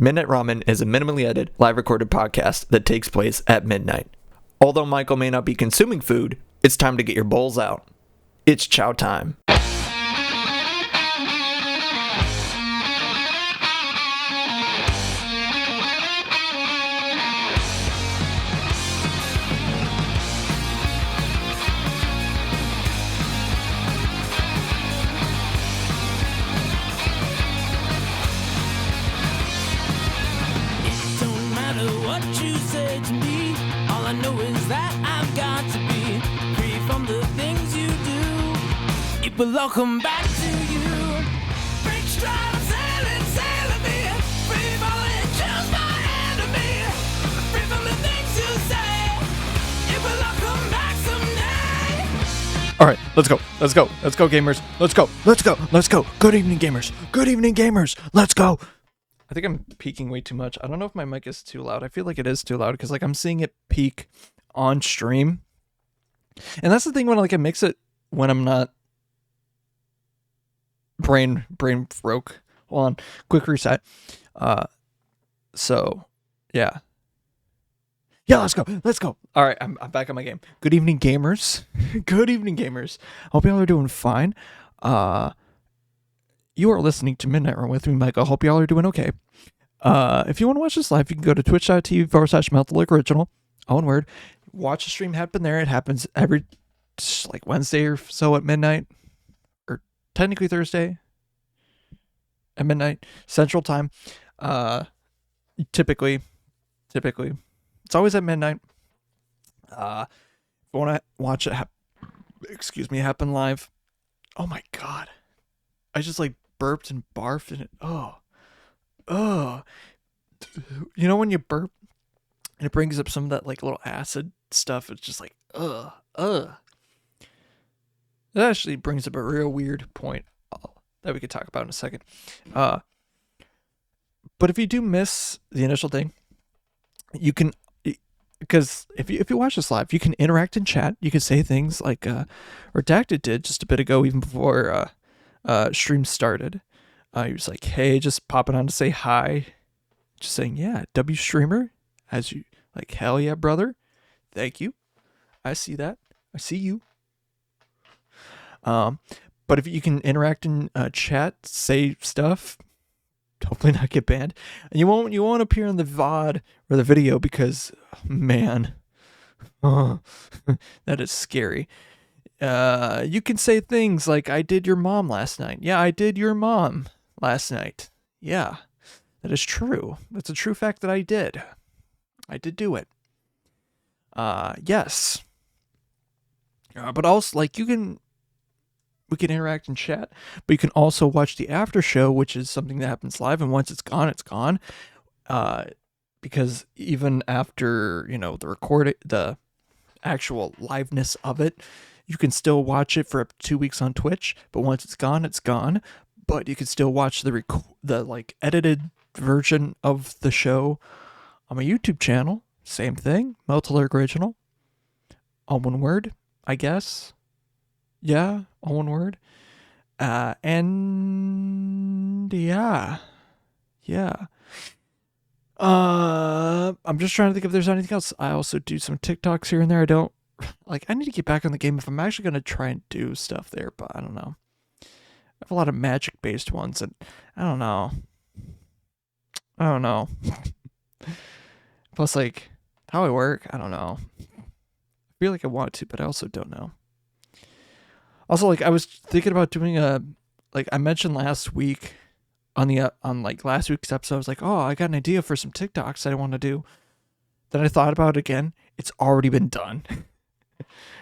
Midnight Ramen is a minimally edited, live recorded podcast that takes place at midnight. Although Michael may not be consuming food, it's time to get your bowls out. It's chow time. But I'll come back to you. Break stride, sailing me. Free falling, choose my enemy. Free from the things you say. It will all come back someday. All right, let's go, gamers. Let's go. Good evening, gamers. Let's go. I think I'm peaking way too much. I don't know if my mic is too loud. I feel like it is too loud because I'm seeing it peak on stream, and that's the thing when I mix it when I'm not. Brain broke. Hold on, quick reset. So yeah, let's go. All right, I'm back on my game. Good evening, gamers. Hope y'all are doing fine. You are listening to Midnight Run with me, Michael. Hope y'all are doing okay. If you want to watch this live, you can go to twitch.tv/MeltLikeOriginal. All one word. Watch the stream happen there. It happens every Wednesday or so at midnight. Technically Thursday at midnight Central Time. Typically, it's always at midnight. If you want to watch it, happen live. Oh my god, I just burped and barfed and you know when you burp and it brings up some of that little acid stuff. It's just That actually brings up a real weird point that we could talk about in a second. But if you do miss the initial thing, you can, because if you watch this live, you can interact in chat. You can say things like Redacted did just a bit ago, even before stream started. He was like, "Hey, just popping on to say hi," just saying, "Yeah, W streamer," as you hell yeah, brother. Thank you. I see that. I see you. But if you can interact in chat, say stuff, hopefully not get banned, and you won't appear in the VOD or the video because, man, that is scary. You can say things like, "I did your mom last night." Yeah, I did your mom last night. Yeah, that is true. That's a true fact that I did. I did do it. Yes. But also, we can interact in chat, but you can also watch the after show, which is something that happens live, and once it's gone, it's gone. Because even after, the actual liveness of it, you can still watch it for up to 2 weeks on Twitch, but once it's gone, it's gone. But you can still watch the edited version of the show on my YouTube channel. Same thing, Meltler Original. All one word, I guess. Yeah, all one word. And yeah. I'm just trying to think if there's anything else. I also do some TikToks here and there. I need to get back on the game if I'm actually going to try and do stuff there, but I don't know. I have a lot of magic based ones and I don't know. Plus how I work, I don't know. I feel like I want to, but I also don't know. Also, I was thinking about doing I mentioned last week on last week's episode, I was oh, I got an idea for some TikToks that I want to do. Then I thought about it again. It's already been done.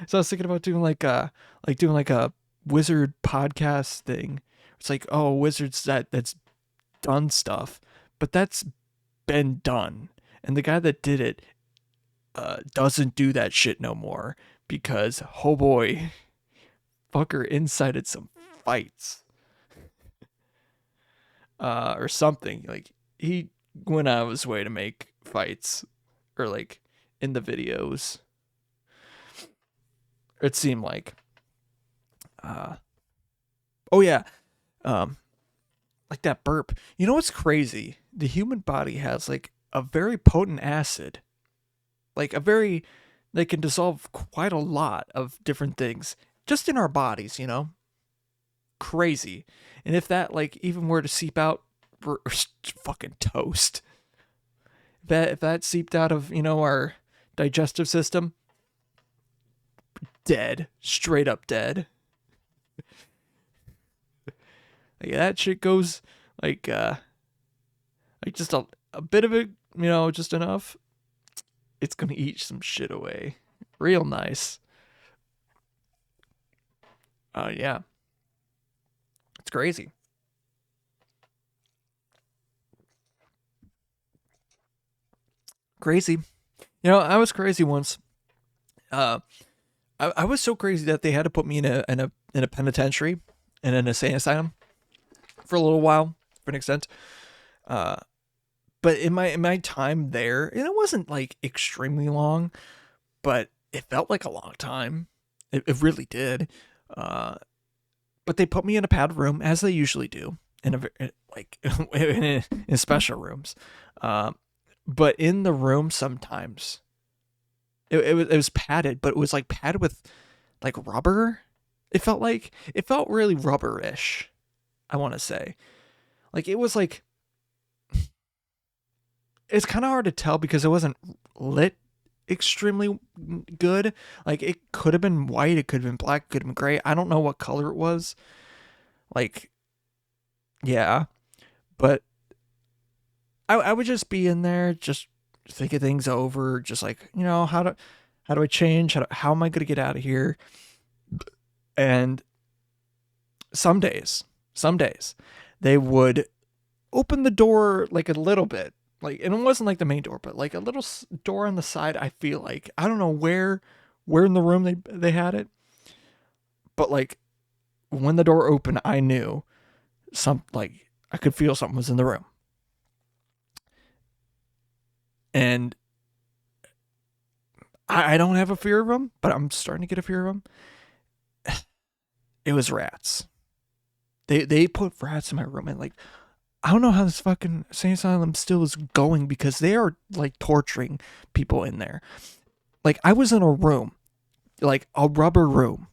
So I was thinking about doing doing a wizard podcast thing. It's wizards that's done stuff, but that's been done. And the guy that did it doesn't do that shit no more because, oh boy, fucker incited some fights or something. He went out of his way to make fights or in the videos, it seemed like. Oh yeah, like that burp. You know what's crazy the human body has like a very potent acid, like a very, they can dissolve quite a lot of different things just in our bodies, you know? Crazy. And if that like even were to seep out, we're fucking toast. If that seeped out of, our digestive system, dead. Straight up dead. Like that shit goes like just a bit of it, just enough. It's gonna eat some shit away. Real nice. Yeah. It's crazy. Crazy. I was crazy once. Uh I was so crazy that they had to put me in a penitentiary and an insane asylum for a little while, for an extent. Uh but in my time there, and it wasn't like extremely long, but it felt like a long time. It really did. Uh but they put me in a padded room as they usually do like in special rooms. But in the room sometimes it was padded, but it was like padded with like rubber. It felt really rubberish. I want to say like it was like it's kind of hard to tell because it wasn't lit extremely good. Like it could have been white, it could have been black, it could have been gray. I don't know what color it was. Like, yeah, but I would just be in there, just thinking things over, just like how do I change? How am I gonna get out of here? And some days, they would open the door like a little bit, like, and it wasn't like the main door, but like a little door on the side. I feel like I don't know where in the room they had it, but like when the door opened, I knew I could feel something was in the room, and I don't have a fear of them, but I'm starting to get a fear of them. It was rats. They put rats in my room, and like I don't know how this fucking insane asylum still is going because they are like torturing people in there. Like I was in a room, like a rubber room.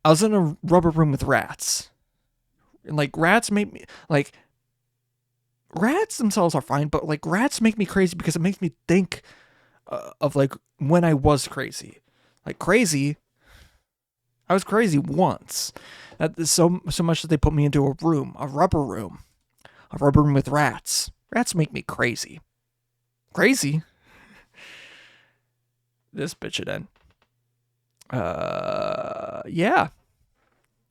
I was in a rubber room with rats. And like rats make me like rats themselves are fine, but like rats make me crazy because it makes me think of like when I was crazy. Like crazy, I was crazy once. That so much that they put me into a room, a rubber room with rats. Rats make me crazy. Crazy. This bitch it in. Yeah.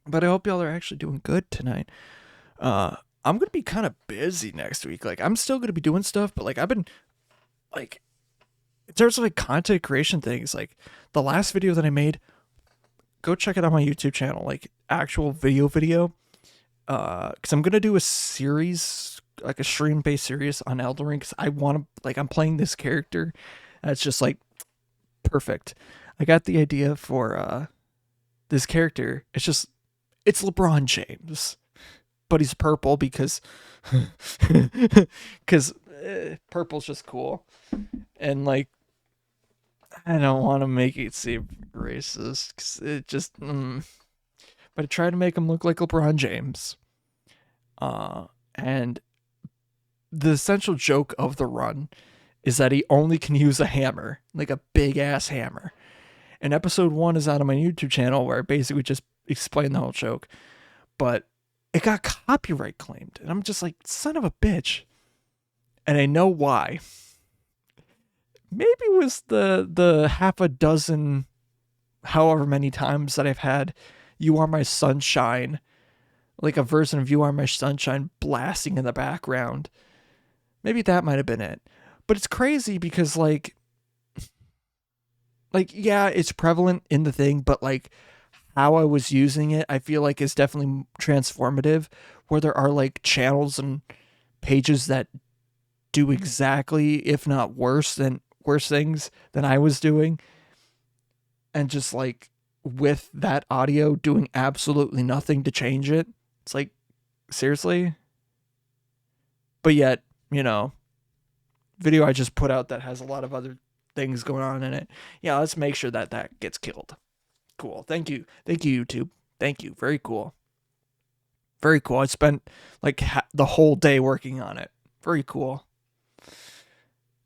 But I hope y'all are actually doing good tonight. I'm gonna be kind of busy next week. Like I'm still gonna be doing stuff, but like I've been like in terms of like content creation things, like the last video that I made, go check it out on my YouTube channel, like actual video. Because I'm gonna do a series, like a stream-based series on Elden Ring. Cause I want to, like, I'm playing this character. That's just like perfect. I got the idea for this character. It's LeBron James, but he's purple because because purple's just cool, and like I don't want to make it seem racist because it just. But I try to make him look like LeBron James. And the essential joke of the run is that he only can use a hammer, like a big ass hammer. And episode 1 is out on my YouTube channel where I basically just explain the whole joke. But it got copyright claimed. And I'm just like, son of a bitch. And I know why. Maybe it was the half a dozen, however many times that I've had You Are My Sunshine, like a version of You Are My Sunshine blasting in the background. Maybe that might have been it. But it's crazy because like yeah, it's prevalent in the thing, but like how I was using it, I feel like is definitely transformative, where there are like channels and pages that do exactly, if not worse things than I was doing. And just like with that audio doing absolutely nothing to change it. It's like, seriously? but yet, video I just put out that has a lot of other things going on in it. Yeah, let's make sure that that gets killed. Cool. Thank you, YouTube. Thank you. Very cool. Very cool. I spent like the whole day working on it. Very cool.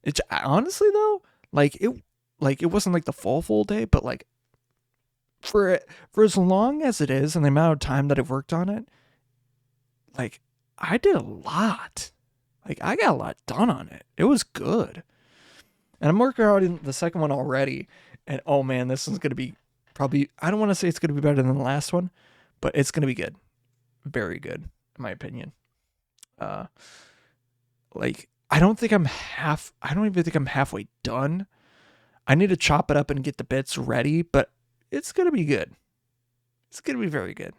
It's honestly though, it wasn't like the full day, but like for as long as it is and the amount of time that I've worked on it, like I did a lot. Like I got a lot done on it. It was good. And I'm working on the second one already. And oh man, this one's gonna be probably, I don't want to say it's gonna be better than the last one, but it's gonna be good. Very good, in my opinion. Like I don't even think I'm halfway done. I need to chop it up and get the bits ready, but it's gonna be good. It's gonna be very good.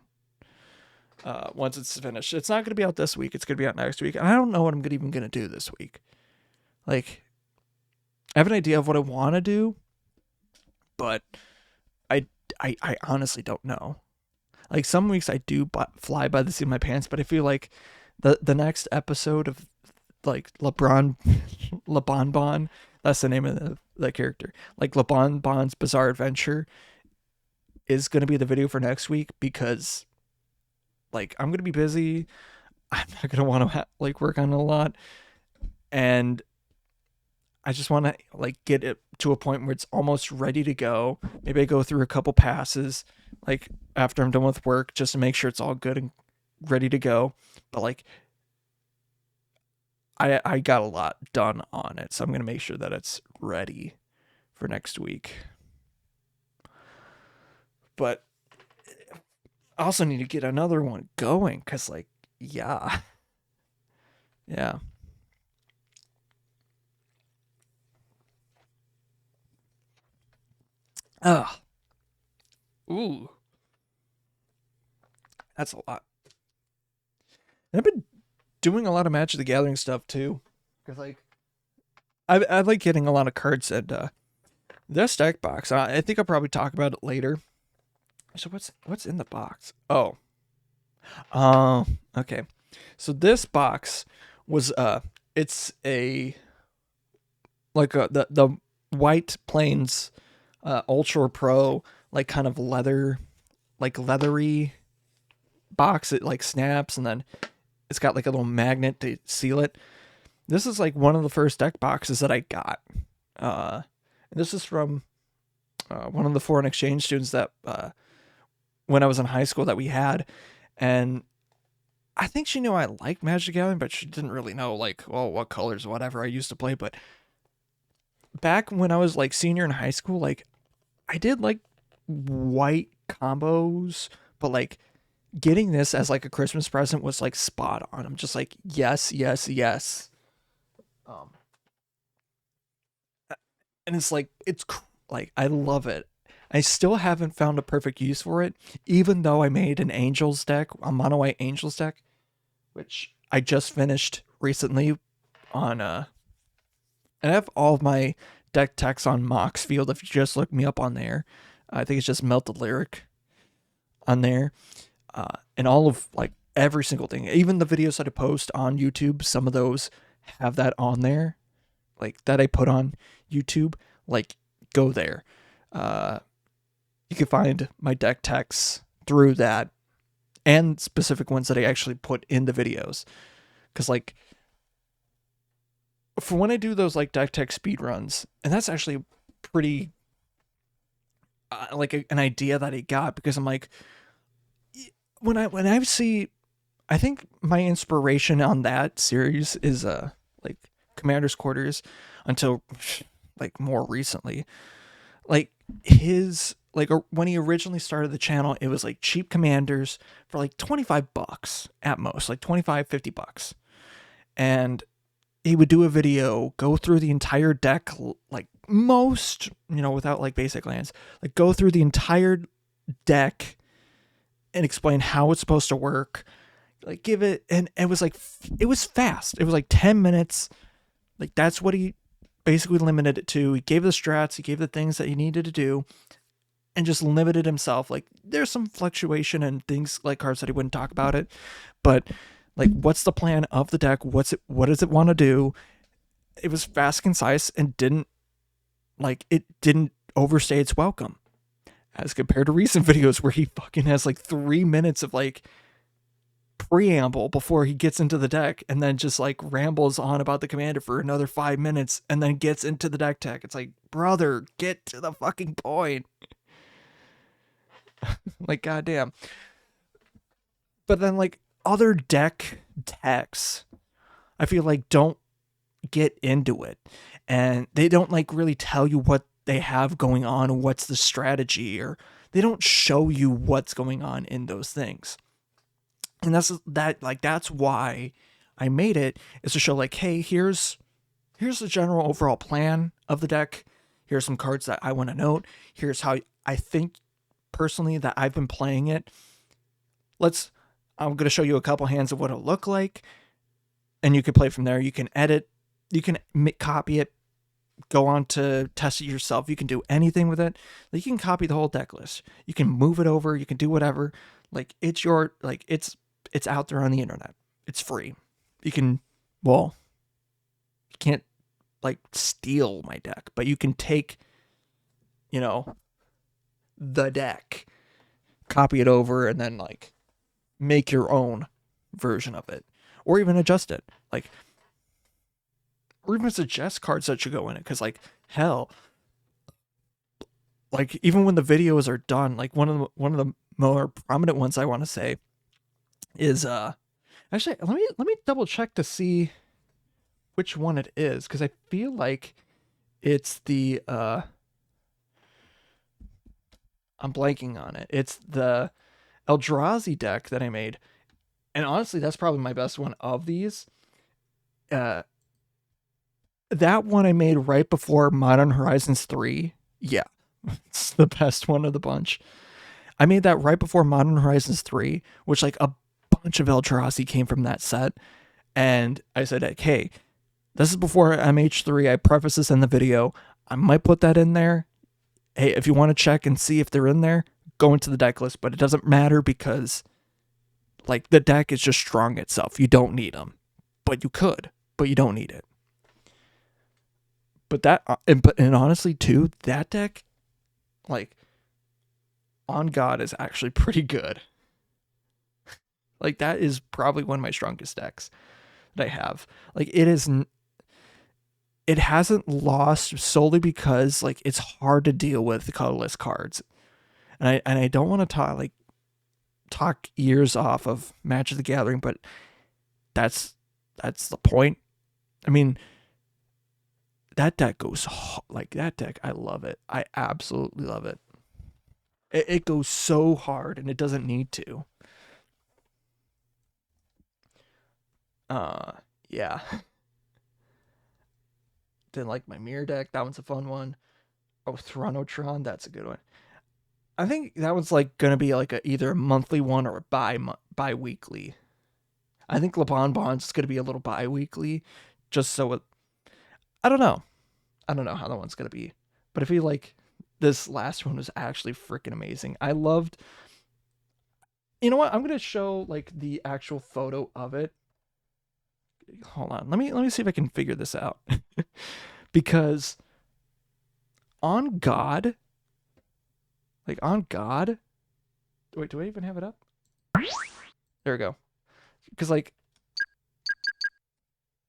Once it's finished, it's not gonna be out this week. It's gonna be out next week, and I don't know what I'm even gonna do this week. Like, I have an idea of what I want to do, but I honestly don't know. Like some weeks I do fly by the seat of my pants, but I feel like the next episode of like LeBonbon, that's the name of the character. Like LeBonbon's Bizarre Adventure is going to be the video for next week because like I'm going to be busy. I'm not going to want to like work on it a lot. And I just want to like get it to a point where it's almost ready to go. Maybe I go through a couple passes like after I'm done with work just to make sure it's all good and ready to go. But like I got a lot done on it, so I'm going to make sure that it's ready for next week. But I also need to get another one going because like, yeah. Ugh. Ooh. That's a lot. And I've been doing a lot of Magic the Gathering stuff too. Because like I like getting a lot of cards and this deck box. I think I'll probably talk about it later. So what's in the box? Oh. Okay. So this box was it's a like the White Plains Ultra Pro like kind of leathery box. It like snaps and then it's got like a little magnet to seal it. This is like one of the first deck boxes that I got. And this is from one of the foreign exchange students that when I was in high school that we had. And I think she knew I liked Magic the Gathering, but she didn't really know like, well, what colors, whatever I used to play. But back when I was like senior in high school, like I did like white combos, but like getting this as like a Christmas present was like spot on. I'm just like, yes. And it's like, like, I love it. I still haven't found a perfect use for it, even though I made an Angels deck, a mono white Angels deck, which I just finished recently on, and I have all of my deck techs on Moxfield. If you just look me up on there, I think it's just Melted Lyric on there. And all of like every single thing, even the videos that I post on YouTube, some of those have that on there, like that I put on YouTube. Like go there. You can find my deck techs through that, and specific ones that I actually put in the videos. Because like for when I do those like deck tech speed runs, and that's actually pretty like an idea that I got because I'm like, when I see, I think my inspiration on that series is like Commander's Quarters until like more recently. Like his like when he originally started the channel, it was like cheap Commanders for like $25 at most, like $25-$50. And he would do a video, go through the entire deck, like most, without like basic lands, like go through the entire deck and explain how it's supposed to work, like give it, and it was like, it was fast. It was like 10 minutes. Like that's what he basically limited it to. He gave the strats, he gave the things that he needed to do, and just limited himself. Like there's some fluctuation and things like cards that he wouldn't talk about it, but Like, what's the plan of the deck? What does it want to do? It was fast, concise, and it didn't overstay its welcome. As compared to recent videos where he fucking has like 3 minutes of like preamble before he gets into the deck, and then just like rambles on about the commander for another 5 minutes and then gets into the deck tech. It's like, brother, get to the fucking point. Like, goddamn. But then like other deck techs, I feel like don't get into it, and they don't like really tell you what they have going on or what's the strategy, or they don't show you what's going on in those things. And that's why I made it, is to show like, hey, here's the general overall plan of the deck. Here's some cards that I want to note. Here's how I think personally that I've been playing it. I'm going to show you a couple hands of what it'll look like, and you can play from there. You can edit, you can copy it, go on to test it yourself. You can do anything with it. Like, you can copy the whole deck list. You can move it over. You can do whatever. Like, it's out there on the internet. It's free. You can't like steal my deck, but you can take, the deck, copy it over, and then like make your own version of it, or even adjust it, like, or even suggest cards that should go in it. Because like, hell, like, even when the videos are done, like one of the more prominent ones I want to say is actually, let me double check to see which one it is, because I feel like it's the I'm blanking on it. It's the Eldrazi deck that I made. And honestly, that's probably my best one of these. That one I made right before Modern Horizons 3. Yeah, it's the best one of the bunch. I made that right before Modern Horizons 3, which like a bunch of Eldrazi came from that set. And I said, like, hey, this is before MH3. I preface this in the video. I might put that in there. Hey, if you want to check and see if they're in there, go into the deck list. But it doesn't matter, because like, the deck is just strong itself. You don't need them, but you could, but you don't need it. But and honestly too, that deck, like, on God, is actually pretty good. Like, that is probably one of my strongest decks that I have. Like, it hasn't lost solely because like it's hard to deal with the colorless cards, and I don't want to talk years off of Magic the Gathering, but that's the point. I mean, that deck goes like, that deck, I love it. I absolutely love it. It goes so hard, and it doesn't need to. Yeah. Then like my mirror deck, that one's a fun one. Oh, Thronotron, that's a good one. I think that one's like gonna be like either a monthly one or a bi-weekly. I think LeBron Bonds is gonna be a little bi-weekly, just so I don't know. I don't know how that one's gonna be, but I feel like this last one was actually freaking amazing. I loved. You know what? I'm gonna show like the actual photo of it. Hold on. Let me see if I can figure this out. Because on God, like, on God. Wait, do I even have it up? There we go. Because like,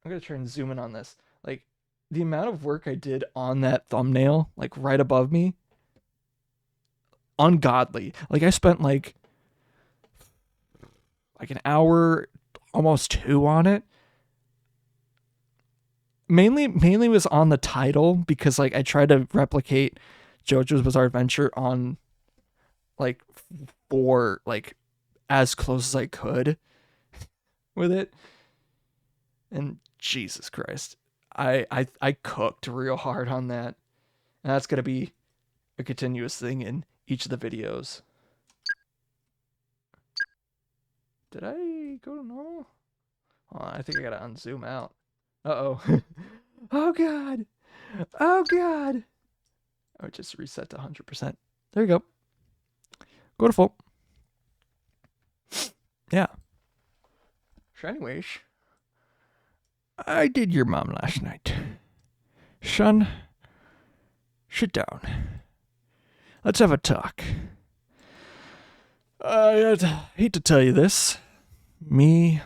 I'm gonna try and zoom in on this. Like, the amount of work I did on that thumbnail, like right above me, ungodly. Like, I spent like an hour, almost two, on it. Mainly was on the title, because like I tried to replicate JoJo's Bizarre Adventure on like, for like as close as I could with it. And Jesus Christ, I cooked real hard on that, and that's gonna be a continuous thing in each of the videos. Did I go to normal? I think I gotta unzoom out. Uh-oh. Oh god. Oh god. Oh, just reset to 100%. There you go. Go to full. Yeah. anyways, I did your mom last night. Son, sit down. Let's have a talk. I hate to tell you this. Me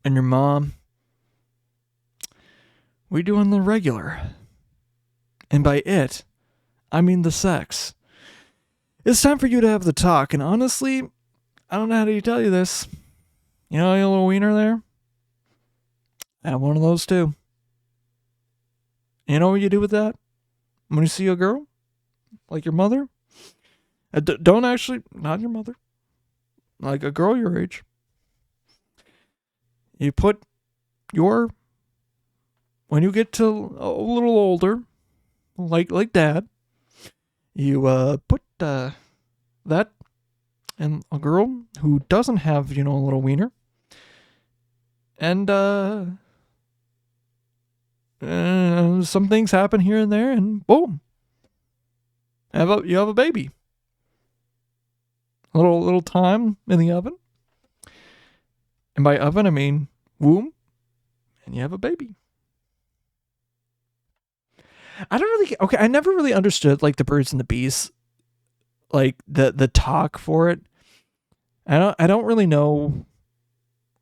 and your mom, we doing the regular. And by it, I mean the sex. It's time for you to have the talk, and honestly, I don't know how to tell you this. You know your little wiener there? I have one of those too. You know what you do with that? When you see a girl? Like your mother? Don't actually, not your mother. Like a girl your age. You put when you get to a little older, like dad, you put that in a girl who doesn't have, a little wiener. And some things happen here and there, and boom, you have a baby. A little time in the oven, and by oven I mean womb, and you have a baby. I never really understood like the birds and the bees, like the talk for it. I don't really know,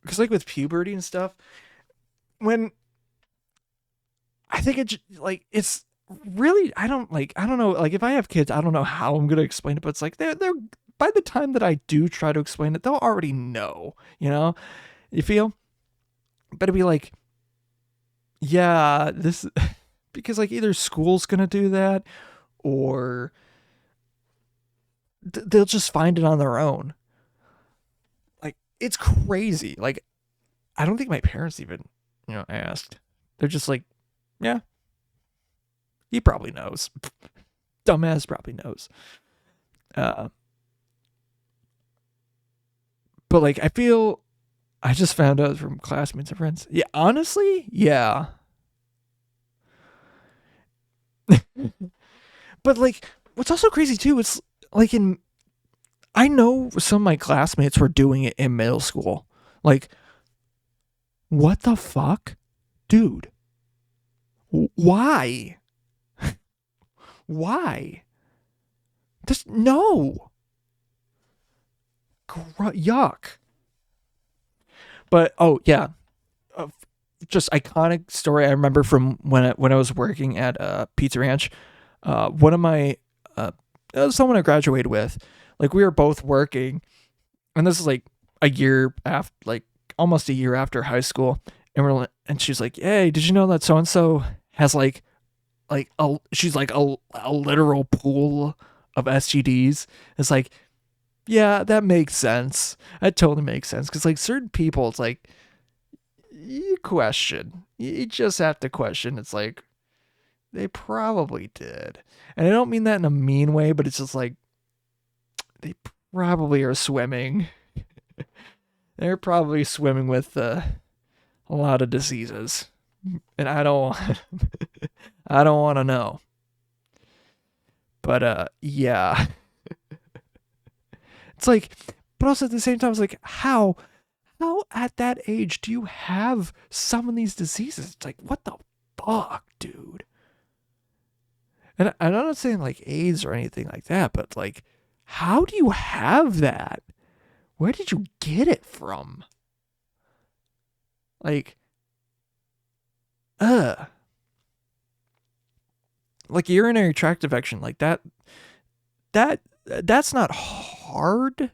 because like with puberty and stuff, when I think it's really, I don't know, like if I have kids, I don't know how I'm gonna explain it, but it's like they're by the time that I do try to explain it, they'll already know, you feel? But it'd be like, yeah, this, because like either school's gonna do that, or they'll just find it on their own. Like, it's crazy. Like, I don't think my parents even, asked. They're just like, yeah, he probably knows. Dumbass probably knows. But like, I just found out from classmates and friends. Yeah, honestly, yeah. But like, what's also crazy too, it's like I know some of my classmates were doing it in middle school. Like, what the fuck? Dude. Why? Why? Just, no. Yuck. But, oh, yeah. Just iconic story I remember from when I was working at Pizza Ranch. One of my, someone I graduated with, like we were both working, and this is like a year after, like almost a year after high school, and she's like, "Hey, did you know that so and so has she's like a literal pool of STDs?" It's like, yeah, that makes sense. That totally makes sense, because like certain people, it's like you just have to question. It's like they probably did, and I don't mean that in a mean way, but it's just like they probably are swimming. They're probably swimming with a lot of diseases, and I don't want to know. But yeah, it's like, but also at the same time, it's like, how at that age do you have some of these diseases? It's like, what the fuck, dude? And I'm not saying like AIDS or anything like that, but like, how do you have that? Where did you get it from? Like, like urinary tract infection, like that's not hard,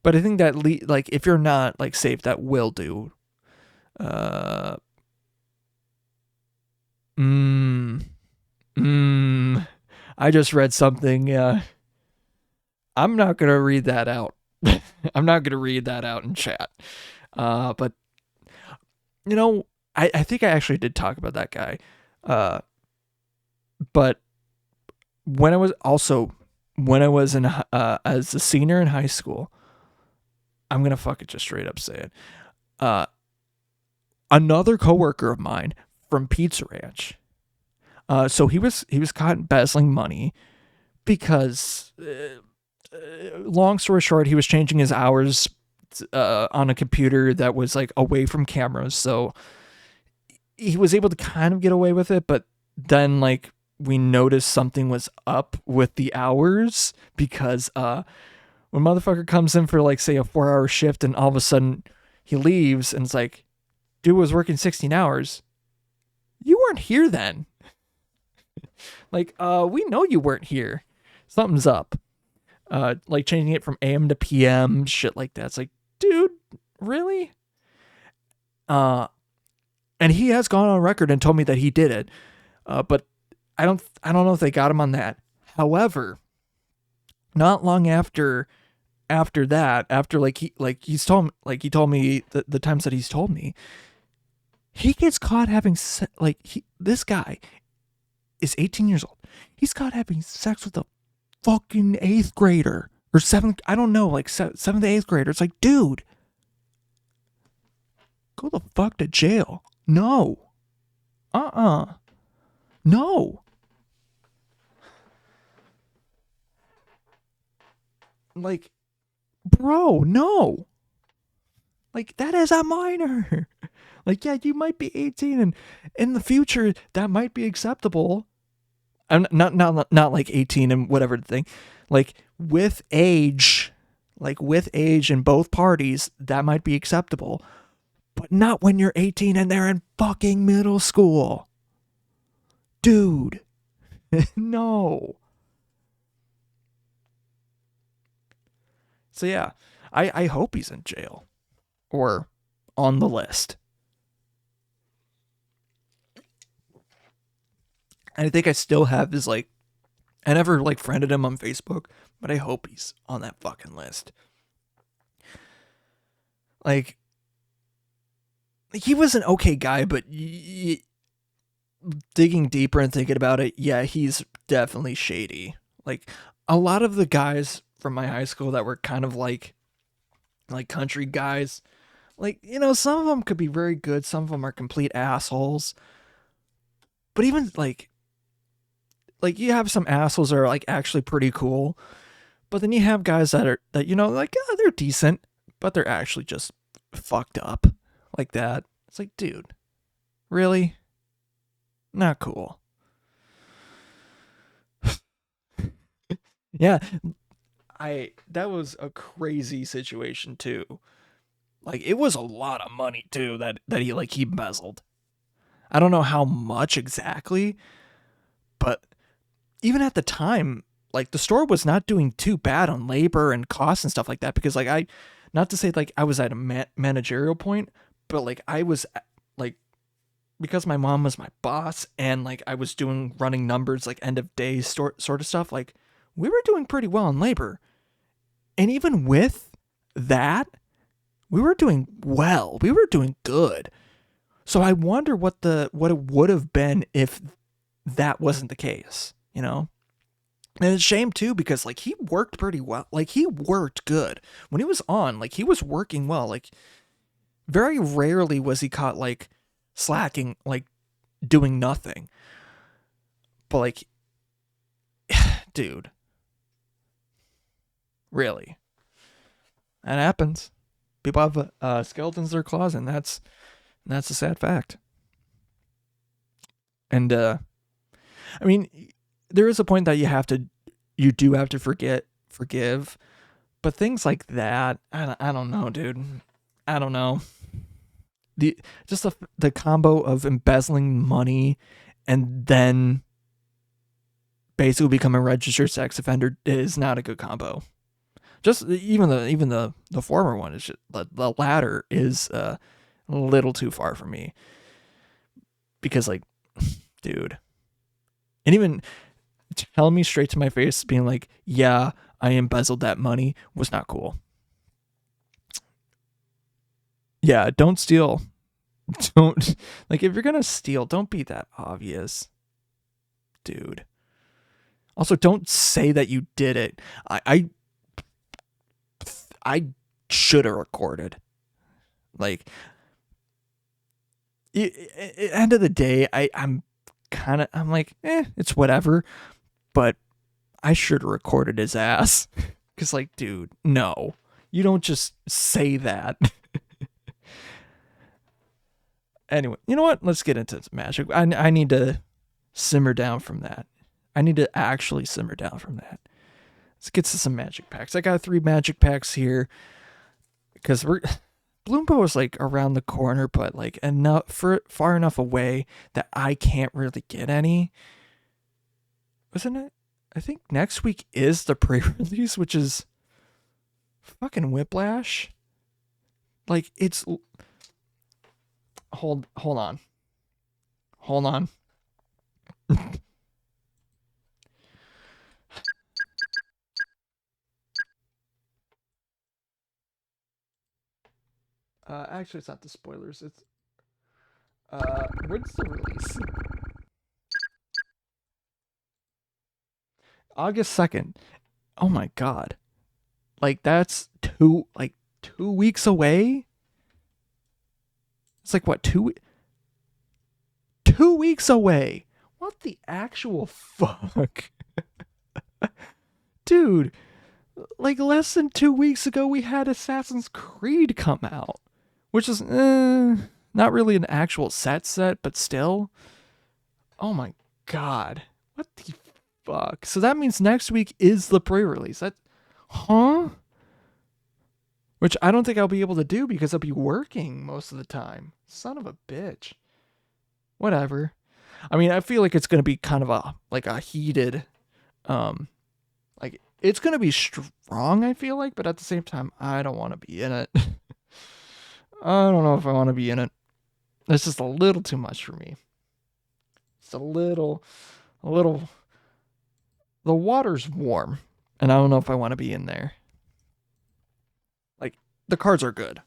but I think that like if you're not like safe, that will do. I just read something. I'm not gonna read that out. I'm not gonna read that out in chat. But I think I actually did talk about that guy. But when I was in as a senior in high school, I'm gonna fucking just straight up say it. Another coworker of mine from Pizza Ranch. So he was caught embezzling money because, long story short, he was changing his hours on a computer that was like away from cameras, so he was able to kind of get away with it. But then like we noticed something was up with the hours, because when motherfucker comes in for like say a 4-hour shift, and all of a sudden he leaves, and it's like, dude was working 16 hours. You weren't here then. Like, we know you weren't here. Something's up. Like changing it from AM to PM, shit like that. It's like, dude, really? And he has gone on record and told me that he did it. But I don't know if they got him on that. However, not long after that, after he told me the times that he's told me, he gets caught having this guy is 18 years old. He's caught having sex with a fucking 8th grader or 7th, I don't know, like 7th, 8th grader. It's like, dude, go the fuck to jail. No. No. Like, bro, no. Like, that is a minor. Like, yeah, you might be 18, and in the future that might be acceptable. I'm not like 18 and whatever thing. Like with age in both parties, that might be acceptable. But not when you're 18 and they're in fucking middle school. Dude. No. So yeah, I hope he's in jail or on the list. And I think I still have his I never friended him on Facebook, but I hope he's on that fucking list. Like, he was an okay guy, but digging deeper and thinking about it, yeah, he's definitely shady. Like, a lot of the guys from my high school that were kind of like country guys, some of them could be very good, some of them are complete assholes. But even you have some assholes that are actually pretty cool, but then you have guys that they're decent, but they're actually just fucked up like that. It's like, dude, really? Not cool. Yeah, that was a crazy situation too. It was a lot of money too that he embezzled. I don't know how much exactly, but even at the time, the store was not doing too bad on labor and costs and stuff like that, because not to say I was at a managerial point, but I was because my mom was my boss and I was running numbers, end of day sort of stuff, we were doing pretty well in labor. And even with that, we were doing well. We were doing good. So I wonder what it would have been if that wasn't the case, And it's a shame too, because he worked pretty well. He worked good. When he was on, he was working well. Very rarely was he caught slacking, doing nothing. But dude, really, that happens. People have skeletons in their closet, and that's a sad fact. And I mean, there is a point that you do have to forgive, but things like that, I don't know, dude. I don't know. The combo of embezzling money and then basically become a registered sex offender is not a good combo. Just even the former one is just, the latter is a little too far for me, because dude, and even telling me straight to my face, being yeah, I embezzled that money, was not cool. Yeah, don't steal. Don't, if you're gonna steal, don't be that obvious, dude. Also, don't say that you did it. I should have recorded. End of the day, I'm it's whatever, but I should have recorded his ass. Because dude, no, You don't just say that. Anyway, you know what? Let's get into Magic. I need to simmer down from that. I need to actually simmer down from that. Let's get to some Magic packs. I got 3 Magic packs here because Bloombo is like around the corner, but like far enough away that I can't really get any. Wasn't it? I think next week is the pre-release, which is fucking whiplash. Like it's hold on. Hold on. Actually, it's not the spoilers. It's when's the release? August 2nd. Oh my god. Like that's 2 weeks away. It's like what 2 weeks away. What the actual fuck? Dude, like less than 2 weeks ago we had Assassin's Creed come out, which is not really an actual set, but still. Oh my god. What the fuck? So that means next week is the pre-release. Huh? Which I don't think I'll be able to do because I'll be working most of the time. Son of a bitch. Whatever. I mean, I feel like it's going to be kind of a heated like it's going to be strong, I feel like, but at the same time I don't want to be in it. I don't know if I want to be in it. It's just a little too much for me. It's a little the water's warm and I don't know if I want to be in there. Like the cards are good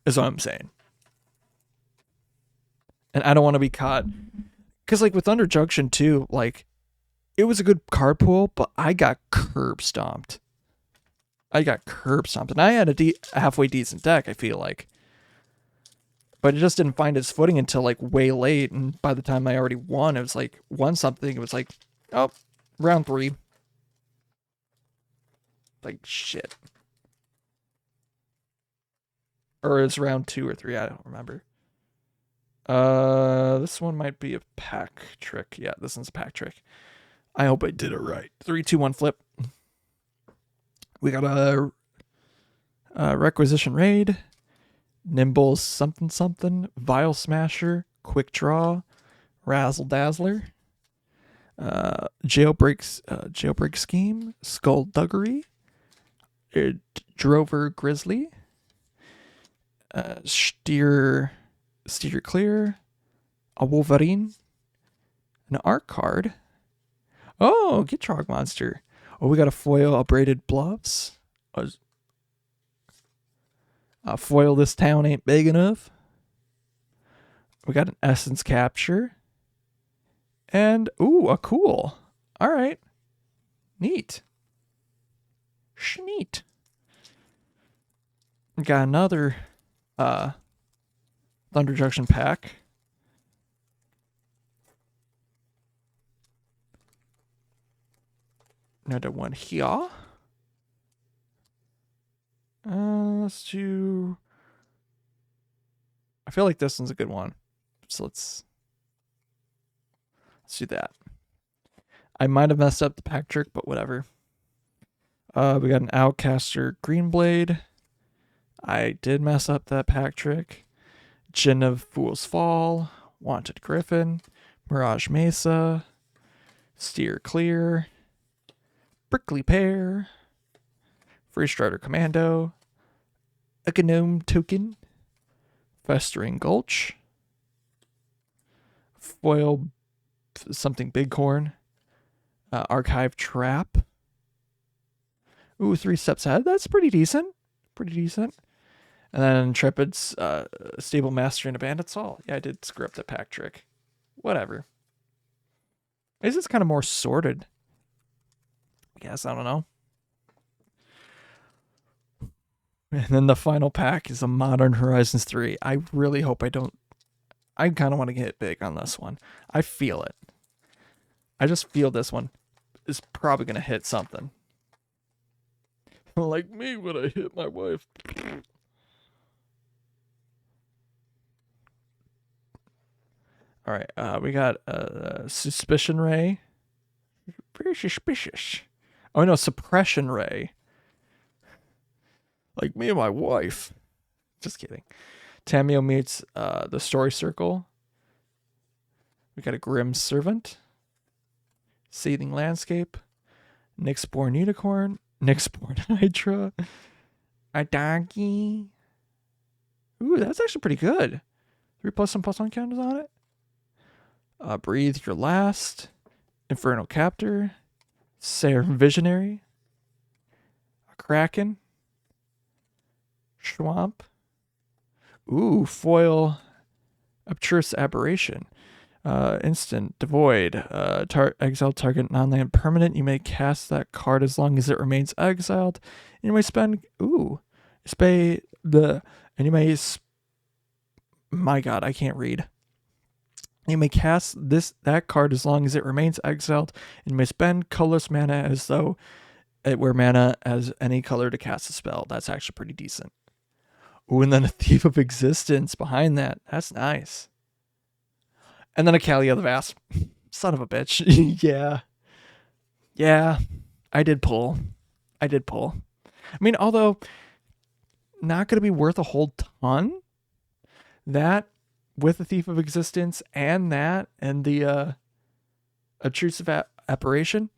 is what I'm saying. And I don't want to be caught cuz like with Thunder Junction too, like it was a good card pool, but I got curb stomped. And I had a halfway decent deck, I feel like. But it just didn't find its footing until like way late, and by the time I already won, it was like won something. It was like, oh, round 3. Like shit. Or it's round 2 or 3, I don't remember. This one might be a pack trick. Yeah, this one's a pack trick. I hope I did it right. 3, 2, 1, flip. We got a Requisition Raid, Nimble something, Vile Smasher, Quick Draw, Razzle Dazzler, Jailbreak Scheme, Skullduggery, Drover Grizzly, Steer Clear, a Wolverine, an Art card. Oh, Gitrog Monster. Oh, we got a foil Abraded Bluffs. Foil This Town Ain't Big Enough. We got an Essence Capture. And, ooh, a cool. All right. Neat. Schneat. We got another Thunder Junction pack. Another one here. Let's do. I feel like this one's a good one, so let's do that. I might have messed up the pack trick, but whatever. We got an Outcaster Greenblade. I did mess up that pack trick. Djinn of Fool's Fall, Wanted Griffin, Mirage Mesa, Steer Clear, Prickly Pear, Free Strider Commando, a Gnome Token, Festering Gulch, Foil something Bighorn, Archive Trap. Ooh, 3 steps ahead. That's pretty decent. And then Intrepid's Stable Master and a Bandit Saul. Yeah, I did screw up the pack trick. Whatever. I guess it's kind of more sorted. I guess, I don't know. And then the final pack is a Modern Horizons 3. I really hope I don't. I kind of want to get big on this one. I feel it. I just feel this one is probably going to hit something. Like me when I hit my wife. All right, we got suspicion ray. Very suspicious. Oh no, suppression ray. Like me and my wife. Just kidding. Tamio meets the story circle. We got a grim servant. Seething landscape. Nyxborn unicorn. Nyxborn hydra. A donkey. Ooh, that's actually pretty good. 3 +1/+1 counters on it. Breathe your last. Infernal captor. Serum visionary. A kraken. Swamp. Ooh, foil. Obtruse aberration. Instant, devoid. Exile target non-land permanent. You may cast that card as long as it remains exiled. And you may spend. Ooh, spay the. And you may. My God, I can't read. You may cast that card as long as it remains exiled, and you may spend colorless mana as though it were mana as any color to cast a spell. That's actually pretty decent. Ooh, and then a Thief of Existence behind that. That's nice. And then a Kalia the Vast. Son of a bitch. Yeah. Yeah. I did pull. I mean, although not going to be worth a whole ton, that with the Thief of Existence and that and the Obtrusive Apparition,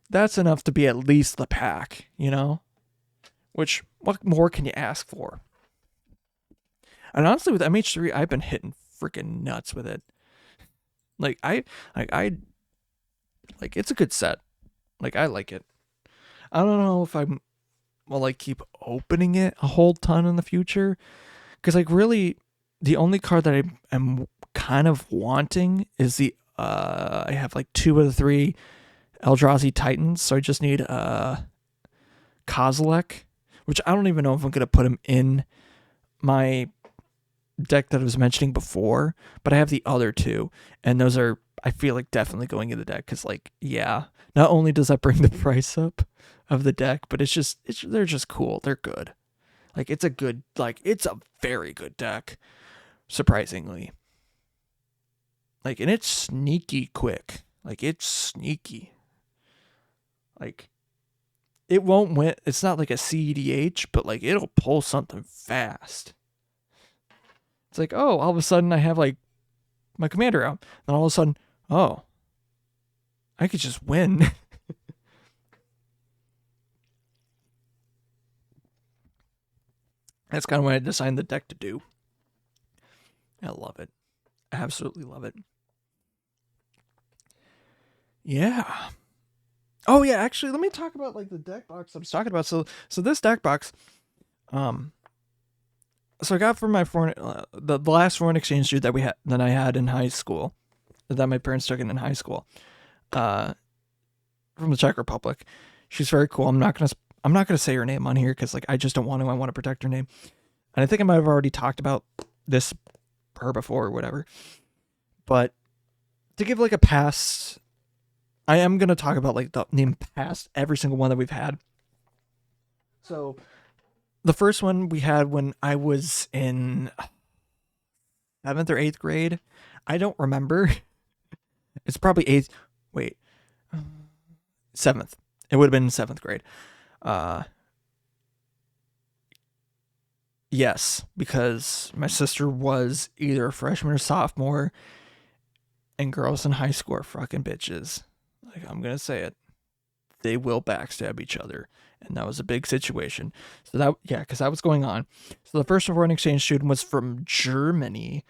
that's enough to be at least the pack, you know? Which, what more can you ask for? And honestly, with MH3, I've been hitting freaking nuts with it. Like, it's a good set. Like, I like it. I don't know if I will, like, keep opening it a whole ton in the future. Because, like, really, the only card that I am kind of wanting is the, I have, like, 2 of the 3 Eldrazi Titans. So I just need, Kozilek, which I don't even know if I'm going to put him in my deck that I was mentioning before, but I have the other 2, and those are, I feel like, definitely going in the deck, because, like, yeah, not only does that bring the price up of the deck, but they're just cool. They're good. Like, it's a very good deck, surprisingly. Like, and it's sneaky quick. Like, it's sneaky. Like, it won't win. It's not like a CEDH, but, like, it'll pull something fast. It's like, oh, all of a sudden I have, like, my commander out. Then all of a sudden, oh, I could just win. That's kind of what I designed the deck to do. I love it. Absolutely love it. Yeah. Oh yeah, actually, let me talk about, like, the deck box I was talking about. So this deck box, so I got from my the last foreign exchange dude that I had in high school, that my parents took in high school, from the Czech Republic. She's very cool. I'm not gonna say her name on here because, like, I just don't want to. I want to protect her name, and I think I might have already talked about her before or whatever. But to give, like, a pass, I am gonna talk about, like, the name past every single one that we've had. So the first one we had when I was in 7th or 8th grade. I don't remember. It's probably 8th. Wait. 7th. It would have been 7th grade. Yes, because my sister was either a freshman or sophomore, and girls in high school are fucking bitches. Like, I'm going to say it. They will backstab each other. And that was a big situation. So because that was going on. So the first foreign exchange student was from Germany.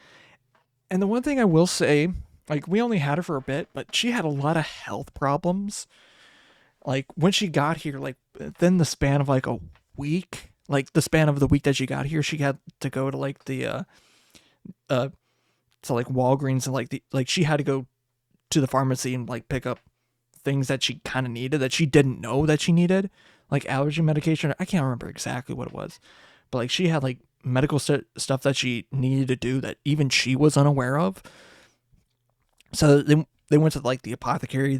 And the one thing I will say, like, we only had her for a bit, but she had a lot of health problems. Like, when she got here, like, within the span of, like, a week, like, the span of the week that she got here, she had to go to, like, the, like, Walgreens, and, like, she had to go to the pharmacy and, like, pick up things that she kind of needed that she didn't know that she needed. Like, allergy medication. I can't remember exactly what it was, but, like, she had, like, medical stuff that she needed to do that even she was unaware of. So they went to, like, the apothecary,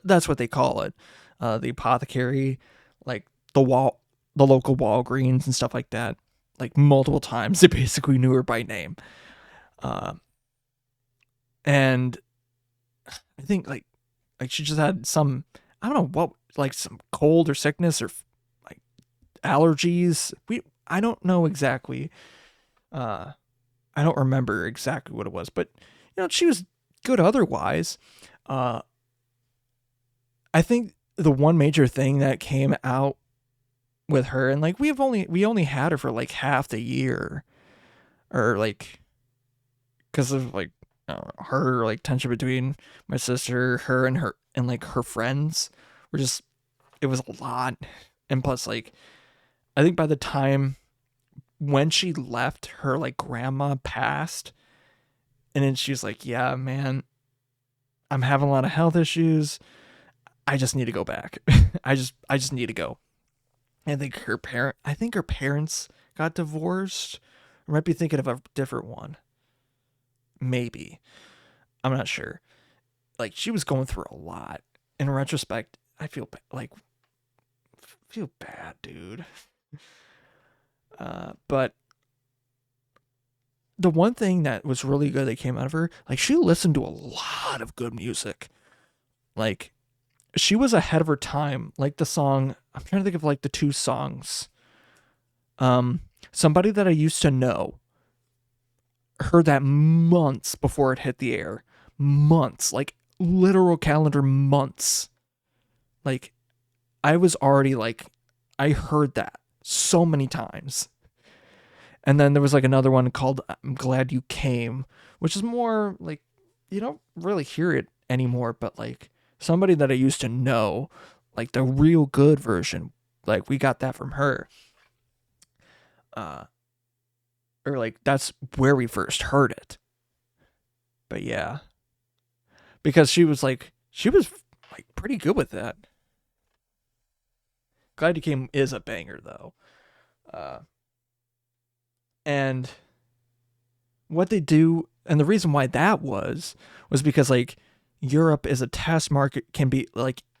that's what they call it. The apothecary, like, the local Walgreens and stuff like that, like multiple times. They basically knew her by name. And I think like she just had some, I don't know what, like some cold or sickness or like allergies. I don't know exactly. I don't remember exactly what it was, but she was good otherwise. I think the one major thing that came out with her, and like we only had her for like half the year, or like because of like her like tension between my sister, her and like her friends were just, it was a lot. And plus like I think by the time when she left, her like grandma passed, and then she's like, yeah man, I'm having a lot of health issues, I just need to go back. I just need to go. I think her parents got divorced. I might be thinking of a different one. Maybe. I'm not sure. Like she was going through a lot. In retrospect, I feel bad, dude. But the one thing that was really good that came out of her, like she listened to a lot of good music. Like she was ahead of her time. Like the song, I'm trying to think of like the two songs. Somebody That I Used to Know, heard that months before it hit the air. Months, like literal calendar months. Like I was already like, I heard that so many times. And then there was like another one called I'm Glad You Came, which is more like, you don't really hear it anymore, but like Somebody That I Used to Know, like the real good version, like we got that from her. Or like that's where we first heard it. But yeah, because she was like pretty good with that. Glad You Came is a banger though. And what they do, and the reason why that was because like Europe is a test market,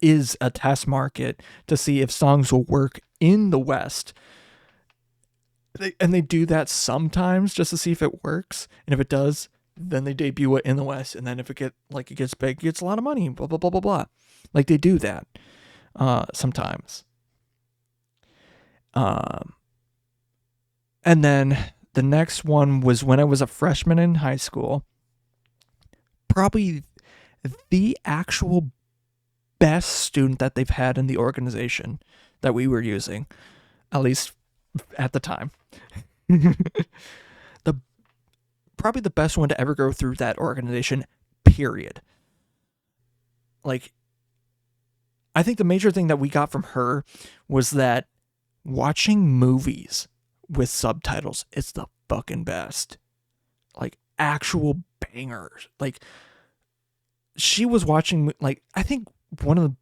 is a test market to see if songs will work in the West. And they do that sometimes just to see if it works, and if it does, then they debut it in the West, and then if it gets big, it gets a lot of money, blah blah blah blah blah. Like they do that sometimes. And then the next one was when I was a freshman in high school. Probably the actual best student that they've had in the organization that we were using, at least at the time. Probably the best one to ever go through that organization, period. Like, I think the major thing that we got from her was that watching movies with subtitles is the fucking best. Like, actual bangers. Like, she was watching, like, I think one of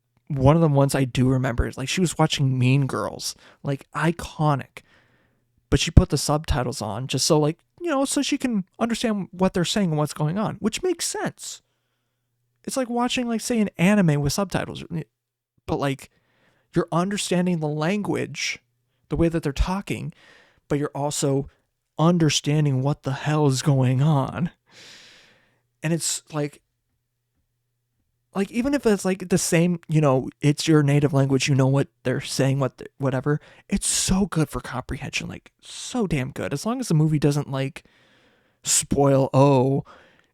the ones I do remember is like she was watching Mean Girls, like iconic, but she put the subtitles on just so like, so she can understand what they're saying and what's going on, which makes sense. It's like watching, like, say, an anime with subtitles, but like you're understanding the language, the way that they're talking, but you're also understanding what the hell is going on. And it's like even if it's like the same, it's your native language, what they're saying, whatever, it's so good for comprehension, like so damn good. As long as the movie doesn't like spoil, oh,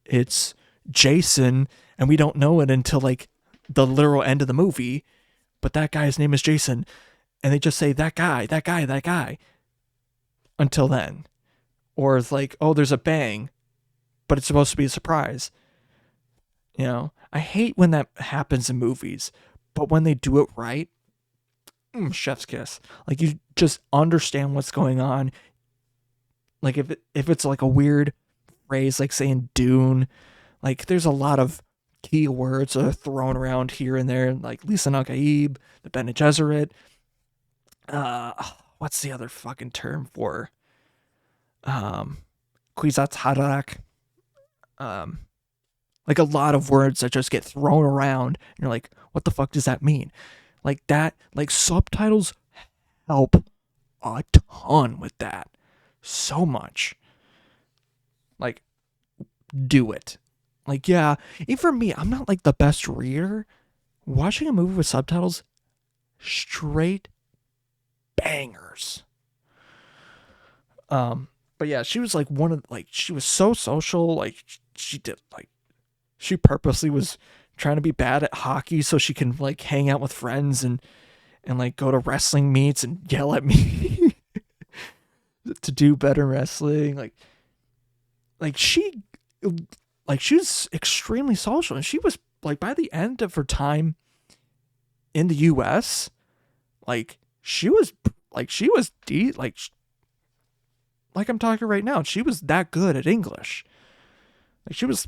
it's Jason and we don't know it until like the literal end of the movie, but that guy's name is Jason, and they just say that guy until then. Or it's like, oh, there's a bang, but it's supposed to be a surprise. I hate when that happens in movies, but when they do it right, chef's kiss. Like, you just understand what's going on. Like, if it's like a weird phrase, like saying Dune, like there's a lot of key words that are thrown around here and there, like Lisa Nakaib, the Bene Gesserit. What's the other fucking term for Kwisatz Haderach? Like a lot of words that just get thrown around and you're like, what the fuck does that mean? Like that, like subtitles help a ton with that. So much. Like, do it. Like, yeah, even for me, I'm not like the best reader. Watching a movie with subtitles, straight bangers. But yeah, she was like one of like she was so social. Like she did like she purposely was trying to be bad at hockey so she can like hang out with friends and like go to wrestling meets and yell at me to do better wrestling. Like she like she was extremely social, and she was like by the end of her time in the US, like she was like I'm talking right now, she was that good at English. Like she was,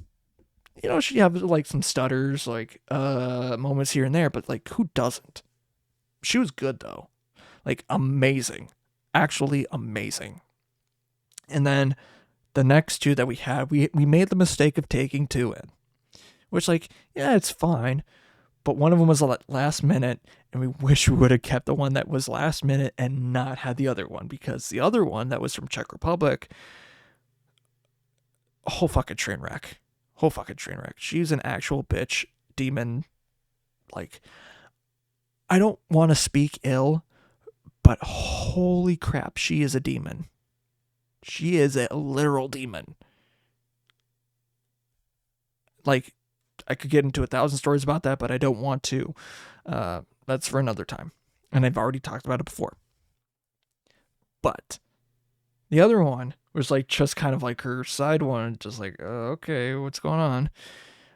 she have like some stutters, like moments here and there, but like who doesn't? She was good though. Like amazing. Actually amazing. And then the next two that we had, we made the mistake of taking two in. Which like, yeah, it's fine. But one of them was last minute, and we wish we would have kept the one that was last minute and not had the other one, because the other one that was from Czech Republic, a whole fucking train wreck. Whole fucking train wreck. She's an actual bitch, demon. Like, I don't want to speak ill, but holy crap, she is a demon. She is a literal demon. Like, I could get into 1,000 stories about that, but I don't want to. That's for another time. And I've already talked about it before. But the other one was like just kind of like her side one, just like, okay, what's going on?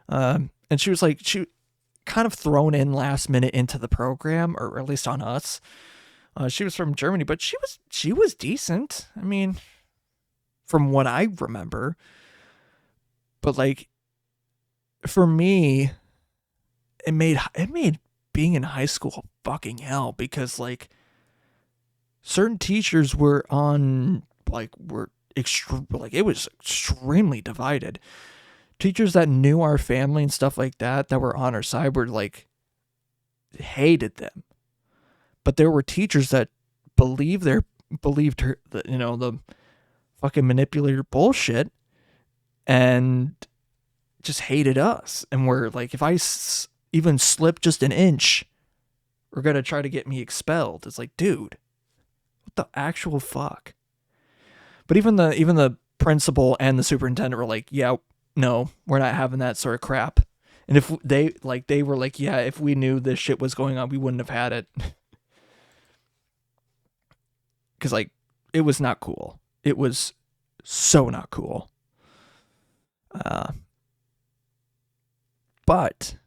And she was like, she kind of thrown in last minute into the program, or at least on us. She was from Germany, but she was decent. I mean, from what I remember. But like, for me, it made being in high school fucking hell, because like certain teachers were on like it was extremely divided. Teachers that knew our family and stuff like that were on our side were like hated them. But there were teachers that believed her, the fucking manipulator bullshit, and just hated us, and were like, if I even slip just an inch, we're gonna try to get me expelled. It's like, dude, what the actual fuck? But even the principal and the superintendent were like, yeah, no, we're not having that sort of crap. And if they were like, yeah, if we knew this shit was going on, we wouldn't have had it. Because like, it was not cool. It was so not cool. But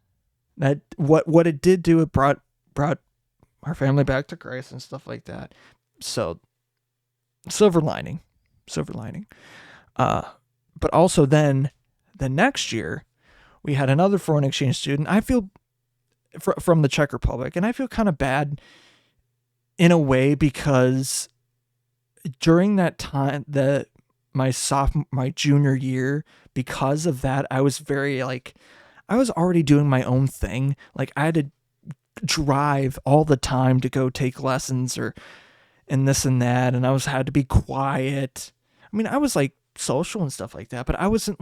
that what it did do, it brought our family back to Christ and stuff like that. So silver lining. But also then the next year we had another foreign exchange student. I feel from the Czech Republic, and I feel kind of bad in a way, because during that time, my junior year, because of that, I was very like, I was already doing my own thing. Like, I had to drive all the time to go take lessons and this and that, and had to be quiet. I mean, I was like social and stuff like that, but I wasn't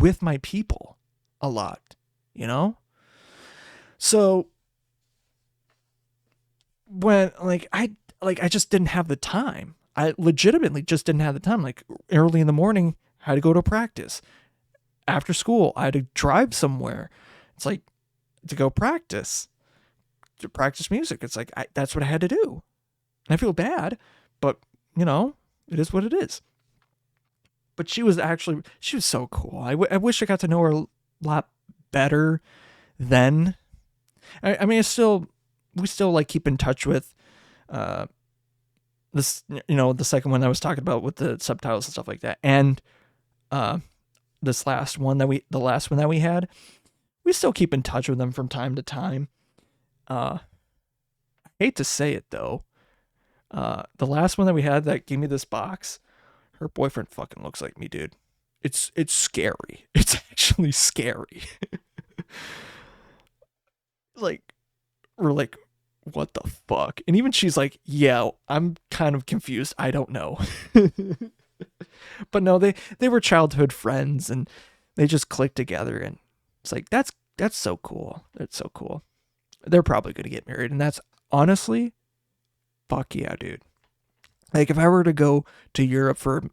with my people a lot, So when I just didn't have the time. I legitimately just didn't have the time. Like, early in the morning, I had to go to practice. After school, I had to drive somewhere. It's like, to go practice music. It's like, that's what I had to do. And I feel bad, but it is what it is. But she was so cool. I wish I got to know her a lot better then. I mean, we still like keep in touch with this, the second one I was talking about with the subtitles and stuff like that, and the last one that we had, we still keep in touch with them from time to time. I hate to say it though, the last one that we had that gave me this box, her boyfriend fucking looks like me, dude. It's scary. It's actually scary. Like, we're like, what the fuck? And even she's like, yeah, I'm kind of confused. I don't know. But no, they were childhood friends and they just clicked together, and it's like that's so cool. That's so cool. They're probably gonna get married, and that's honestly, fuck yeah, dude. Like if I were to go to Europe for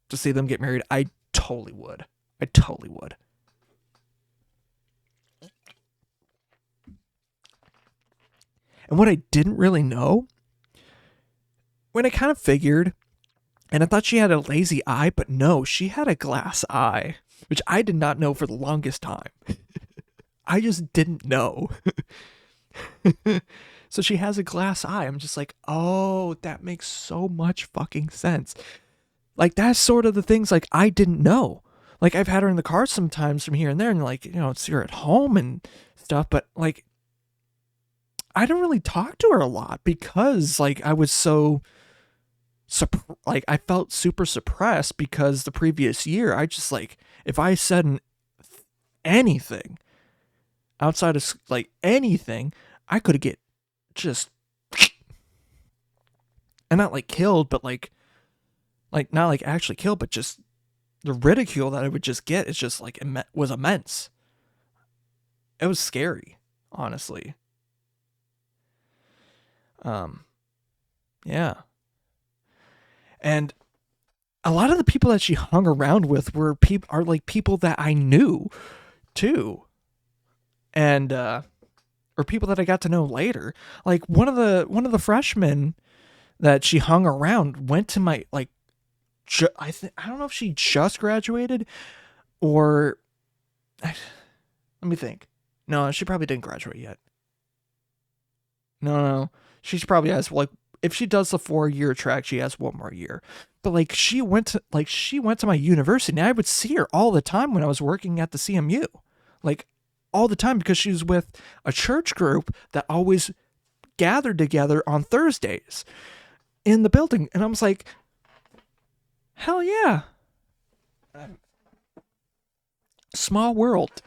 to see them get married, I totally would. I totally would. And what I didn't really know, when I kind of figured, and I thought she had a lazy eye, but no, she had a glass eye, which I did not know for the longest time. I just didn't know. So she has a glass eye. I'm just like, oh, that makes so much fucking sense. Like that's sort of the things like I didn't know. Like I've had her in the car sometimes from here and there, and like see her at home and stuff, but like I don't really talk to her a lot because like I was so like I felt super suppressed because the previous year I just like if I said anything outside of like anything, I could get just and not like killed, but like not like actually killed, but just the ridicule that I would just get is just like was immense. It was scary, honestly. Yeah. And a lot of the people that she hung around with were people that I knew too. And or people that I got to know later. Like one of the freshmen that she hung around went to my like I don't know if she just graduated or let me think. No, she probably didn't graduate yet. No. She probably has like if she does the 4-year track, she has one more year. But like she went to my university, and I would see her all the time when I was working at the CMU. Like all the time because she was with a church group that always gathered together on Thursdays in the building. And I was like, hell yeah. Small world.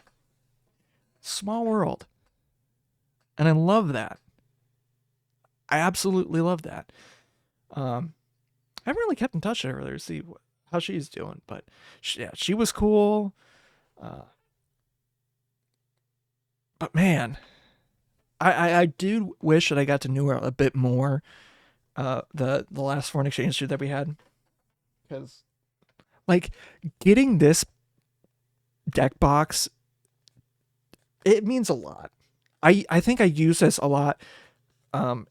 Small world. And I love that. I absolutely love that. I haven't really kept in touch with her to see how she's doing, but she was cool. But man, I do wish that I got to know her a bit more. The last foreign exchange student that we had, because like getting this deck box, it means a lot. I think I use this a lot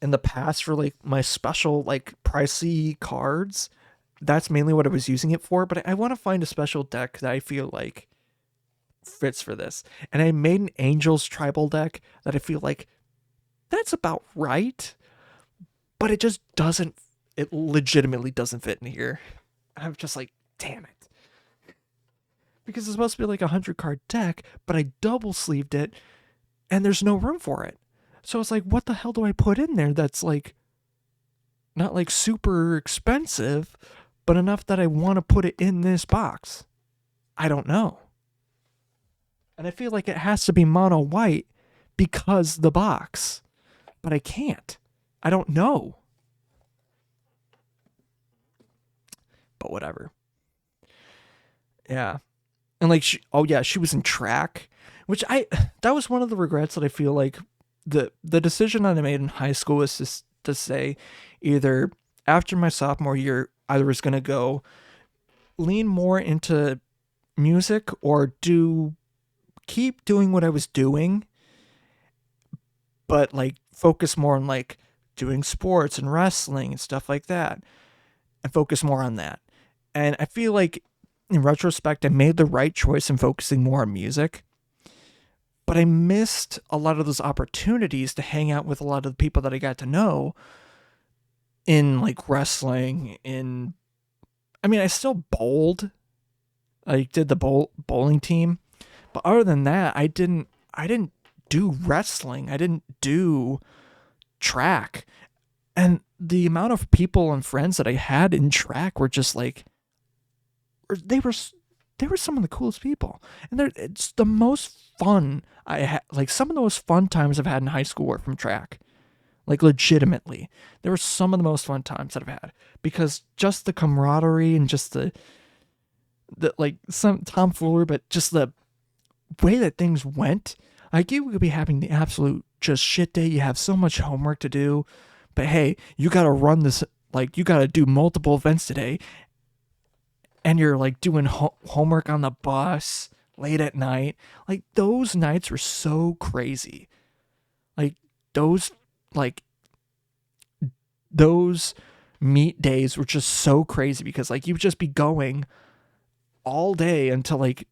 in the past for like my special like pricey cards. That's mainly what I was using it for, but I want to find a special deck that I feel like fits for this. And I made an Angels tribal deck that I feel like that's about right, but it legitimately doesn't fit in here. I'm just like, damn it. Because it's supposed to be like a 100-card deck, but I double sleeved it and there's no room for it. So it's like, what the hell do I put in there that's like not like super expensive, but enough that I want to put it in this box? I don't know. And I feel like it has to be mono white because the box. But I can't. I don't know. But whatever. Yeah. And like she was in track, which that was one of the regrets that I feel like the decision that I made in high school was just to say either after my sophomore year, I was going to go lean more into music or keep doing what I was doing, but like focus more on like doing sports and wrestling and stuff like that and focus more on that. And I feel like in retrospect, I made the right choice in focusing more on music, but I missed a lot of those opportunities to hang out with a lot of the people that I got to know in like wrestling. I still bowled. I did the bowling team, but other than that, I didn't do wrestling. I didn't do track. And the amount of people and friends that I had in track were just like, they were some of the coolest people. And it's the most fun I had. Like some of the most fun times I've had in high school were from track. Like legitimately, there were some of the most fun times that I've had because just the camaraderie and just the like some tomfoolery, but just the way that things went. Like you could be having the absolute just shit day. You have so much homework to do, but hey, you got to run this. Like you got to do multiple events today, and you're like doing homework on the bus late at night. Like those nights were so crazy. Like those like those meet days were just so crazy because like you would just be going all day until like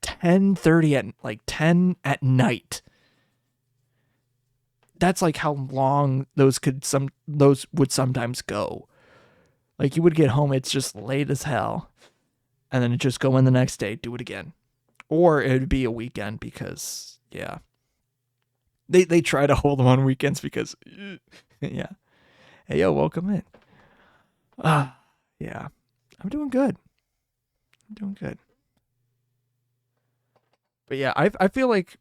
10:30 at like 10 at night. That's like how long those would sometimes go. Like you would get home, it's just late as hell, and then it just go in the next day, do it again, or it would be a weekend because yeah, they try to hold them on weekends because yeah. Hey yo, welcome in. Yeah, I'm doing good. But yeah, I feel like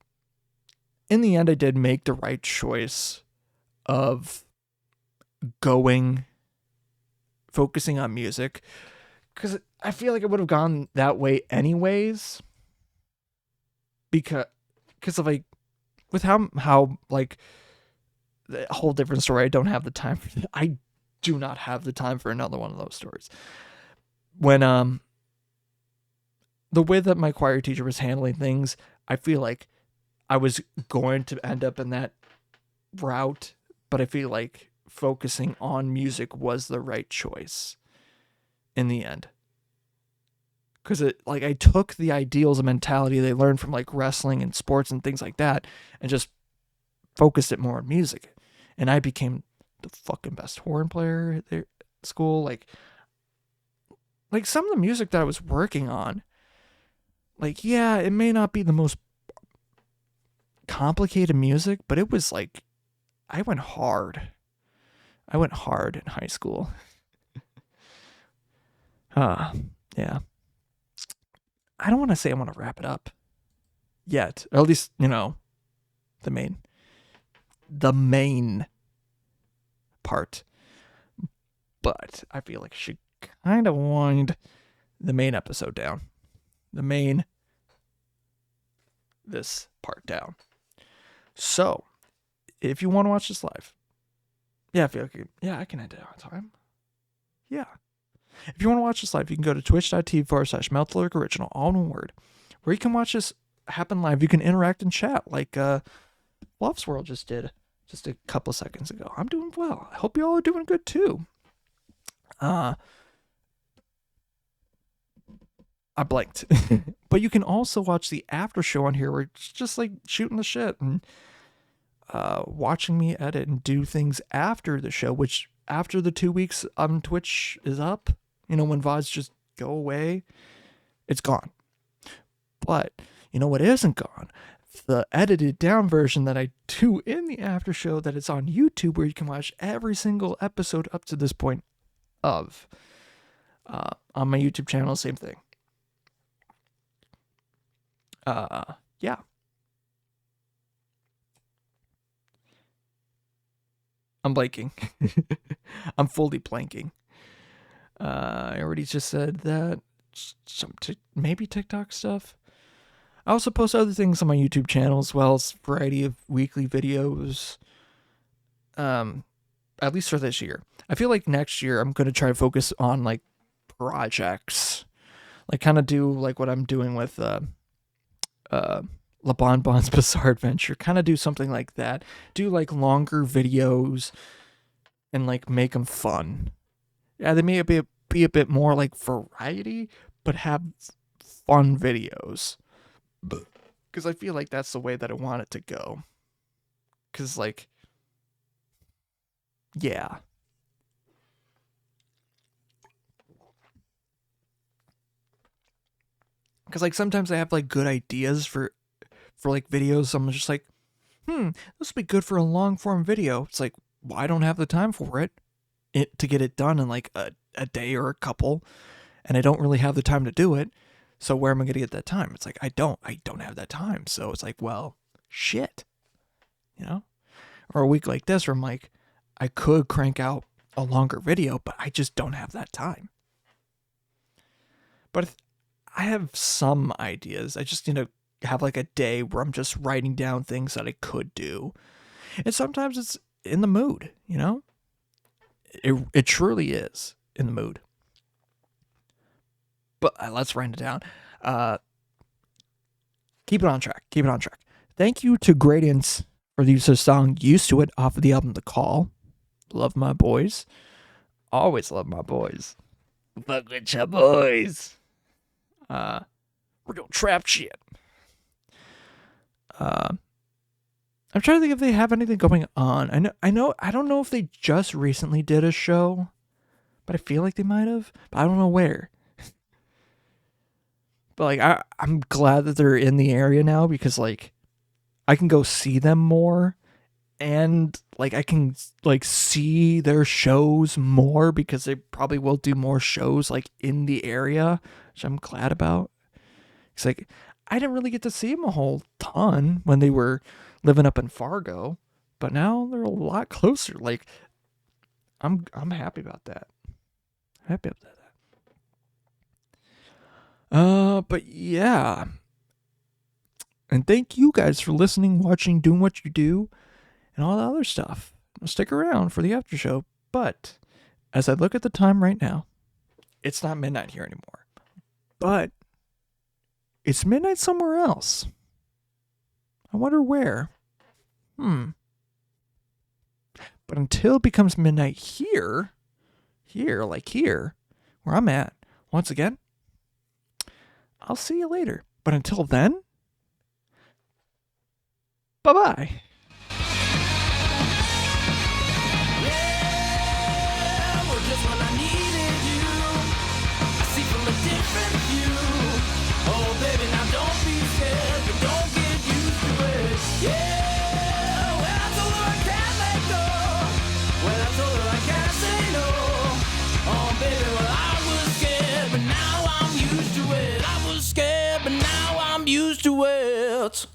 in the end I did make the right choice of focusing on music, because I feel like I would have gone that way anyways, because of like with how like the whole different story. I don't have the time for I do not have the time for another one of those stories. When the way that my choir teacher was handling things, I feel like I was going to end up in that route, but I feel like focusing on music was the right choice in the end. Because I took the ideals and mentality they learned from like wrestling and sports and things like that and just focused it more on music. And I became the fucking best horn player there at school. Like some of the music that I was working on, like, yeah, it may not be the most complicated music, but it was like, I went hard in high school. Yeah. I don't want to say I want to wrap it up yet, or at least, the main part. But I feel like I should kind of wind the main episode down. This part down. So, if you want to watch this live, I feel like, I can end it on time. Yeah. If you want to watch this live, you can go to twitch.tv/MeltLurk Original, all in one word, where you can watch this happen live. You can interact and chat like Love's World just did just a couple seconds ago. I'm doing well. I hope you all are doing good too. I blanked. But you can also watch the after show on here where it's just like shooting the shit and watching me edit and do things after the show, which after the 2 weeks on Twitch is up, when VODs just go away, it's gone. But you know what isn't gone? The edited down version that I do in the after show that is on YouTube, where you can watch every single episode up to this point of on my YouTube channel. Same thing. Yeah. I'm blanking. I'm fully blanking. I already just said that. Maybe TikTok stuff. I also post other things on my YouTube channel as well as a variety of weekly videos. At least for this year. I feel like next year I'm going to try to focus on like projects. Like kind of do like what I'm doing with La Bonbon's Bizarre Adventure. Kind of do something like that. Do like longer videos and like make them fun. Yeah, they may be a bit more like variety, but have fun videos. Because I feel like that's the way that I want it to go. Because like, yeah. Because like sometimes I have like good ideas for like videos. So I'm just like, this would be good for a long form video. It's like, well, I don't have the time for it to get it done in like a day or a couple, and I don't really have the time to do it. So where am I going to get that time? It's like, I don't have that time. So it's like, well, shit, Or a week like this where I'm like, I could crank out a longer video, but I just don't have that time. But I have some ideas. I just need to have like a day where I'm just writing down things that I could do. And sometimes it's in the mood, you know? It truly is in the mood. But let's write it down. Keep it on track. Keep it on track. Thank you to Gradients for the use of the song Used to It off of the album The Call. Love my boys. Always love my boys. Fuck with your boys. Real trap shit. I'm trying to think if they have anything going on. I don't know if they just recently did a show, but I feel like they might have. But I don't know where. But like I'm glad that they're in the area now because like I can go see them more and like I can like see their shows more because they probably will do more shows like in the area, which I'm glad about. It's like I didn't really get to see them a whole ton when they were living up in Fargo, but now they're a lot closer. Like I'm happy about that. Happy about that. But yeah. And thank you guys for listening, watching, doing what you do, and all the other stuff. Stick around for the after show. But as I look at the time right now, it's not midnight here anymore. But it's midnight somewhere else. I wonder where. But until it becomes midnight here, where I'm at, once again, I'll see you later. But until then, bye-bye. Yeah, well, just when I needed you, I see from a different view. Oh, baby, now don't be scared, but don't get used to it. Yeah, well, I told her I can't let go. Well, I told her I can't say no. Oh, baby, well, I was scared, but now I'm used to it. I was scared, but now I'm used to it.